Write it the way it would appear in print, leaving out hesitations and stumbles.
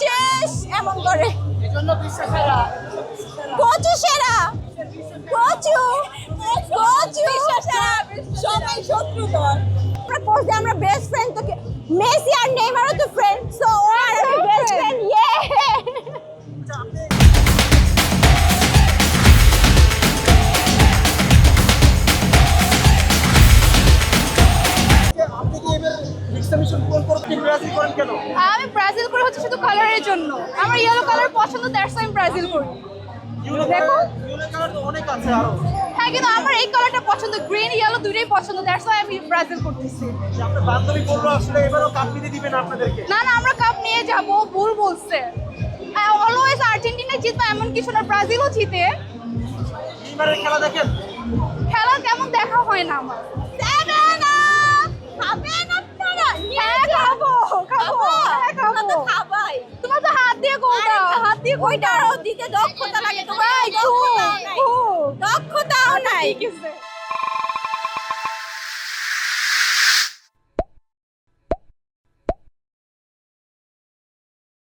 শেষ এমন করে কচু সেরা কচু কচু সবাই শত্রু তোর আমরা পোস্ট দিয়ে আমরা বেস্ট ফ্রেন্ড তো মেসি আর নেইমারও তো ফ্রেন্ড সো আর বেস্ট ফ্রেন্ড ইয়ে আমি ব্রাজিল করি হচ্ছে শুধু কালারের জন্য আমার ইয়েলো কালার পছন্দ দ্যাটস আমি ব্রাজিল করি দেখো হ্যাঁ কিন্তু আমার এই কালারটা পছন্দ গ্রিন ইয়েলো দুটোই পছন্দ দ্যাটস ওয়াই আমি ব্রাজিল করতেছি না না আমরা কাপ নিয়ে যাব ভুল বলছে অলওয়েজ আর্জেন্টিনা জিতবে এমন কিছু না ব্রাজিলও জিতে খেলা কেমন দেখা হয় না আমার হ্যাঁ খাবো খাবো হ্যাঁ খাবো খাবাই তোমার তো হাত দিয়ে গোল দাও হাত দিয়ে গোল দাও দিতে দক্ষতা লাগে তোমার খুব